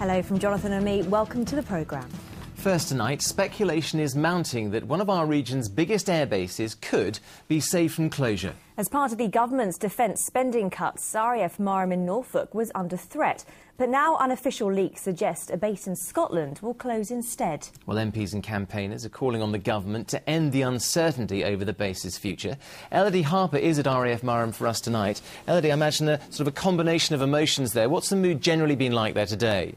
Hello from Jonathan and me. Welcome to the programme. First tonight, speculation is mounting that one of our region's biggest air bases could be saved from closure. As part of the government's defence spending cuts, RAF Marham in Norfolk was under threat. But now unofficial leaks suggest a base in Scotland will close instead. Well, MPs and campaigners are calling on the government to end the uncertainty over the base's future. Elodie Harper is at RAF Marham for us tonight. Elodie, I imagine a sort of a combination of emotions there. What's the mood generally been like there today?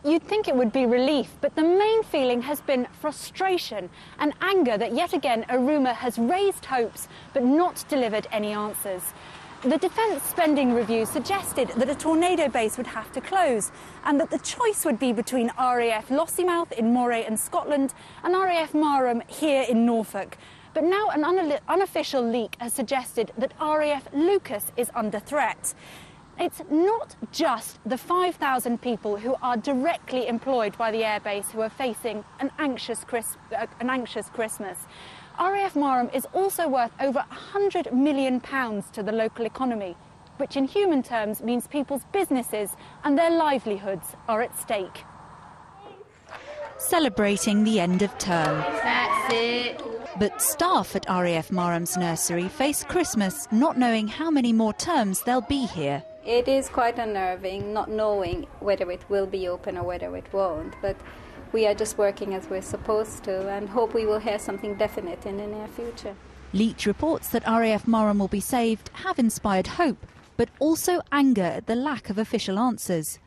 You'd think it would be relief, but the main feeling has been frustration and anger that yet again a rumour has raised hopes but not delivered any answers. The Defence Spending Review suggested that a tornado base would have to close and that the choice would be between RAF Lossiemouth in Moray in Scotland and RAF Marham here in Norfolk. But now an unofficial leak has suggested that RAF Lucas is under threat. It's not just the 5,000 people who are directly employed by the airbase who are facing an anxious Christmas. RAF Marham is also worth over £100 million to the local economy, which in human terms means people's businesses and their livelihoods are at stake. Celebrating the end of term. That's it. But staff at RAF Marham's nursery face Christmas not knowing how many more terms they'll be here. It is quite unnerving not knowing whether it will be open or whether it won't, but we are just working as we're supposed to and hope we will hear something definite in the near future. Leaked reports that RAF Marham will be saved have inspired hope, but also anger at the lack of official answers.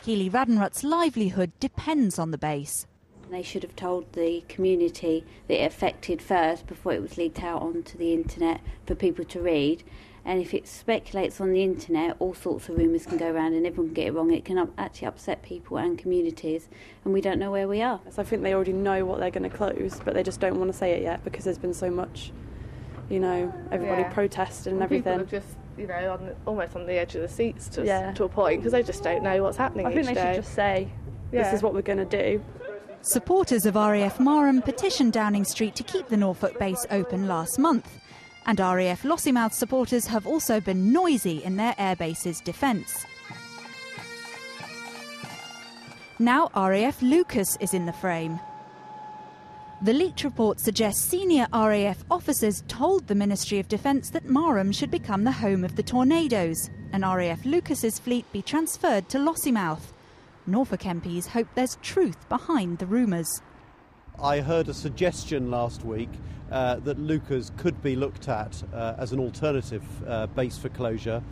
Keely Radenrut's livelihood depends on the base. They should have told the community that it affected first before it was leaked out onto the internet for people to read. And if it speculates on the internet, all sorts of rumours can go around and everyone can get it wrong. It can actually upset people and communities, and we don't know where we are. So I think they already know what they're going to close, but they just don't want to say it yet because there's been so much, you know, everybody protesting and everything. People are just, you know, almost on the edge of the seats to a point because they just don't know what's happening each day. I think they should just say, this is what we're going to do. Supporters of RAF Marham petitioned Downing Street to keep the Norfolk base open last month. And RAF Lossiemouth supporters have also been noisy in their airbase's defence. Now RAF Lucas is in the frame. The leaked report suggests senior RAF officers told the Ministry of Defence that Marham should become the home of the Tornadoes and RAF Lucas's fleet be transferred to Lossiemouth. Norfolk MPs hope there's truth behind the rumours. I heard a suggestion last week that Lucas could be looked at as an alternative base for closure.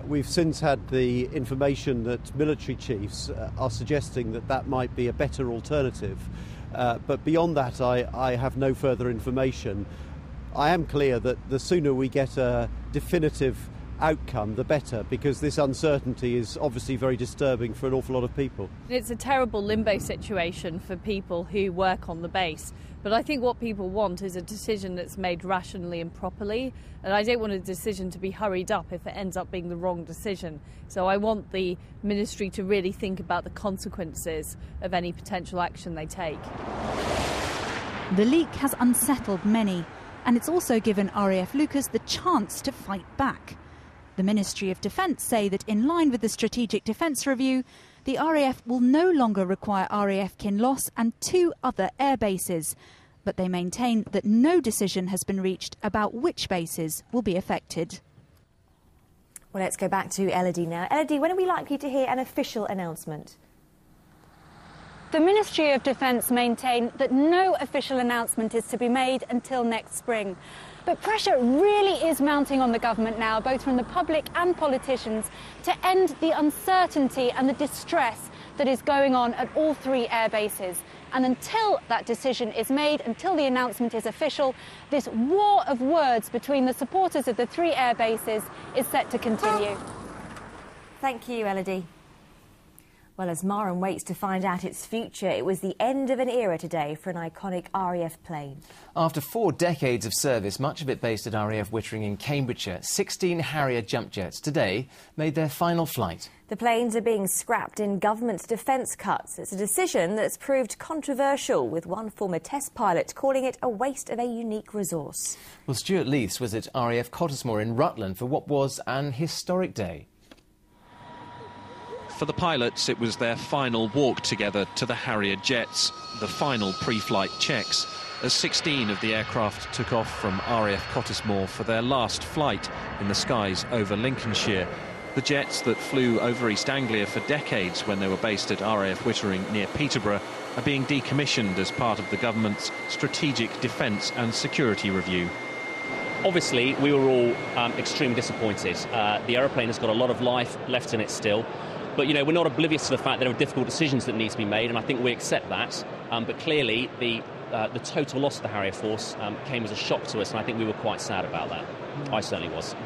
We've since had the information that military chiefs are suggesting that that might be a better alternative. But beyond that, I have no further information. I am clear that the sooner we get a definitive outcome, the better, because this uncertainty is obviously very disturbing for an awful lot of people. It's a terrible limbo situation for people who work on the base, but I think what people want is a decision that's made rationally and properly, and I don't want a decision to be hurried up if it ends up being the wrong decision. So I want the Ministry to really think about the consequences of any potential action they take. The leak has unsettled many, and it's also given RAF Lucas the chance to fight back. The Ministry of Defence say that in line with the Strategic Defence Review, the RAF will no longer require RAF Kinloss and 2 other air bases, but they maintain that no decision has been reached about which bases will be affected. Well, let's go back to Elodie now. Elodie, when are we likely to hear an official announcement? The Ministry of Defence maintain that no official announcement is to be made until next spring. But pressure really is mounting on the government now, both from the public and politicians, to end the uncertainty and the distress that is going on at all 3 air bases. And until that decision is made, until the announcement is official, this war of words between the supporters of the 3 air bases is set to continue. Thank you, Elodie. Well, as Marham waits to find out its future, it was the end of an era today for an iconic RAF plane. After 4 decades of service, much of it based at RAF Wittering in Cambridgeshire, 16 Harrier jump jets today made their final flight. The planes are being scrapped in government defence cuts. It's a decision that's proved controversial, with one former test pilot calling it a waste of a unique resource. Well, Stuart Leiths was at RAF Cottesmore in Rutland for what was an historic day. For the pilots, it was their final walk together to the Harrier jets, the final pre-flight checks, as 16 of the aircraft took off from RAF Cottesmore for their last flight in the skies over Lincolnshire. The jets that flew over East Anglia for decades when they were based at RAF Wittering near Peterborough are being decommissioned as part of the government's strategic defence and security review. Obviously, we were all extremely disappointed. The aeroplane has got a lot of life left in it still. But, you know, we're not oblivious to the fact that there are difficult decisions that need to be made, and I think we accept that. But clearly, the total loss of the Harrier force came as a shock to us, and I think we were quite sad about that. I certainly was.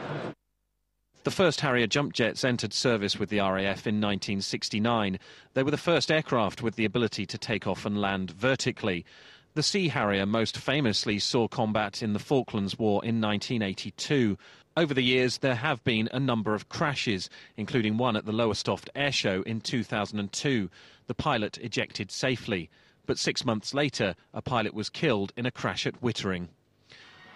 The first Harrier jump jets entered service with the RAF in 1969. They were the first aircraft with the ability to take off and land vertically. The Sea Harrier most famously saw combat in the Falklands War in 1982. Over the years, there have been a number of crashes, including one at the Lowestoft Air Show in 2002. The pilot ejected safely. But 6 months later, a pilot was killed in a crash at Wittering.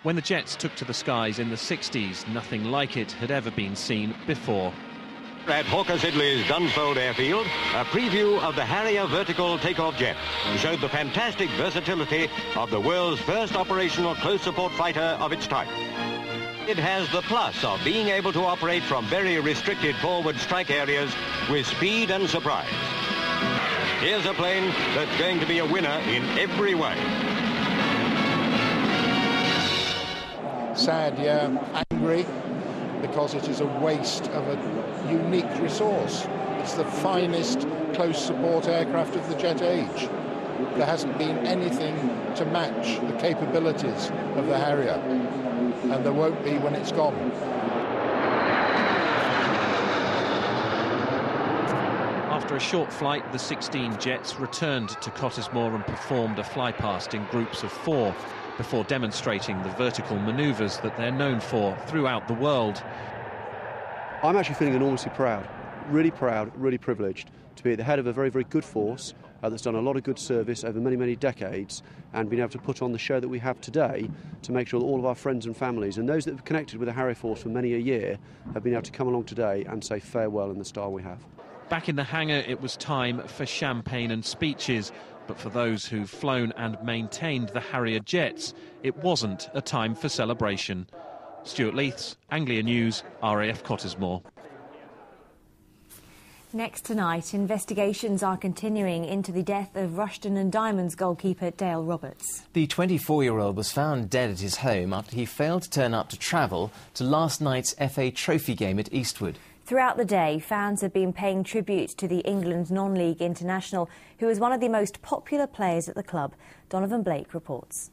When the jets took to the skies in the 60s, nothing like it had ever been seen before. At Hawker Siddeley's Dunsfold Airfield, a preview of the Harrier vertical takeoff jet showed the fantastic versatility of the world's first operational close support fighter of its type. It has the plus of being able to operate from very restricted forward strike areas with speed and surprise. Here's a plane that's going to be a winner in every way. Sad, yeah, angry, because it is a waste of a unique resource. It's the finest close support aircraft of the jet age. There hasn't been anything to match the capabilities of the Harrier, and there won't be when it's gone. After a short flight, the 16 jets returned to Cottesmore and performed a flypast in groups of 4 before demonstrating the vertical manoeuvres that they're known for throughout the world. I'm actually feeling enormously proud, really privileged to be at the head of a very, very good force that's done a lot of good service over many, many decades, and been able to put on the show that we have today to make sure that all of our friends and families and those that have connected with the Harrier force for many a year have been able to come along today and say farewell in the style we have. Back in the hangar, it was time for champagne and speeches, but for those who've flown and maintained the Harrier jets, it wasn't a time for celebration. Stuart Leiths, Anglia News, RAF Cottesmore. Next tonight, investigations are continuing into the death of Rushden and Diamonds goalkeeper Dale Roberts. The 24-year-old was found dead at his home after he failed to turn up to travel to last night's FA Trophy game at Eastwood. Throughout the day, fans have been paying tribute to the England non-league international, who is one of the most popular players at the club. Donovan Blake reports.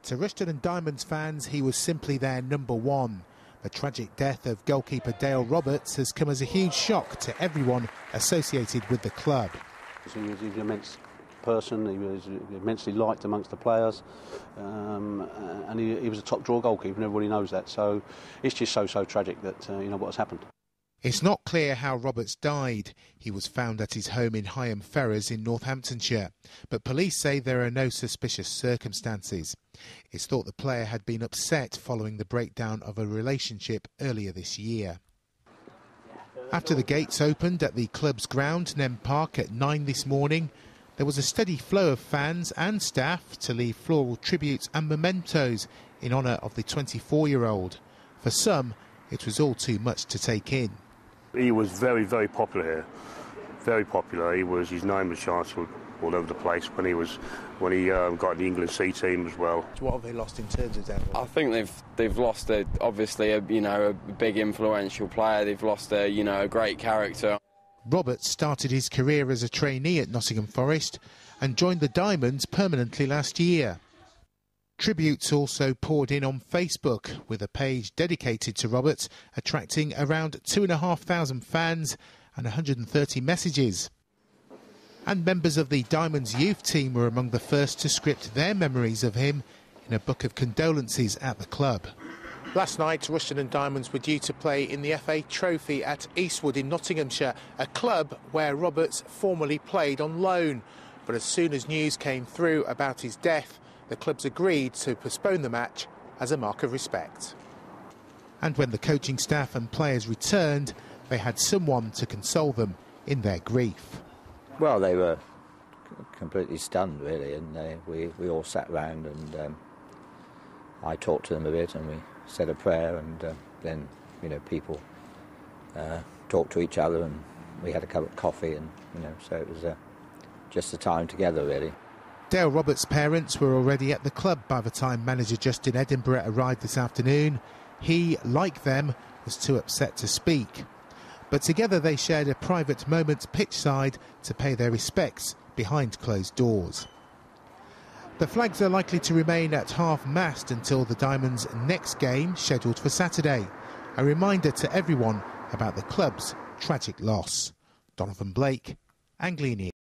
To Rushden and Diamonds fans, he was simply their number one. The tragic death of goalkeeper Dale Roberts has come as a huge shock to everyone associated with the club. He was an immense person, he was immensely liked amongst the players, and he was a top draw goalkeeper, and everybody knows that, so it's just so tragic that you know what has happened. It's not clear how Roberts died. He was found at his home in Higham Ferrers in Northamptonshire, but police say there are no suspicious circumstances. It's thought the player had been upset following the breakdown of a relationship earlier this year. After the gates opened at the club's ground, Nem Park, at 9 this morning, there was a steady flow of fans and staff to leave floral tributes and mementos in honour of the 24-year-old. For some, it was all too much to take in. He was very popular here, very popular. His name was chanted all over the place when he got the England C team as well. What have they lost in terms of that? I think they've lost obviously a big influential player. They've lost a great character. Roberts started his career as a trainee at Nottingham Forest and joined the Diamonds permanently last year. Tributes also poured in on Facebook, with a page dedicated to Roberts attracting around 2,500 fans and 130 messages. And members of the Diamonds youth team were among the first to script their memories of him in a book of condolences at the club. Last night, Rushden and Diamonds were due to play in the FA Trophy at Eastwood in Nottinghamshire, a club where Roberts formerly played on loan. But as soon as news came through about his death, the clubs agreed to postpone the match as a mark of respect. And when the coaching staff and players returned, they had someone to console them in their grief. Well, they were completely stunned, really, and we all sat round and I talked to them a bit and we said a prayer, and then, you know, people talked to each other and we had a cup of coffee, and, you know, so it was just a time together, really. Dale Roberts' parents were already at the club by the time manager Justin Edinburgh arrived this afternoon. He, like them, was too upset to speak. But together they shared a private moment pitchside to pay their respects behind closed doors. The flags are likely to remain at half-mast until the Diamonds' next game, scheduled for Saturday. A reminder to everyone about the club's tragic loss. Donovan Blake, Anglia News.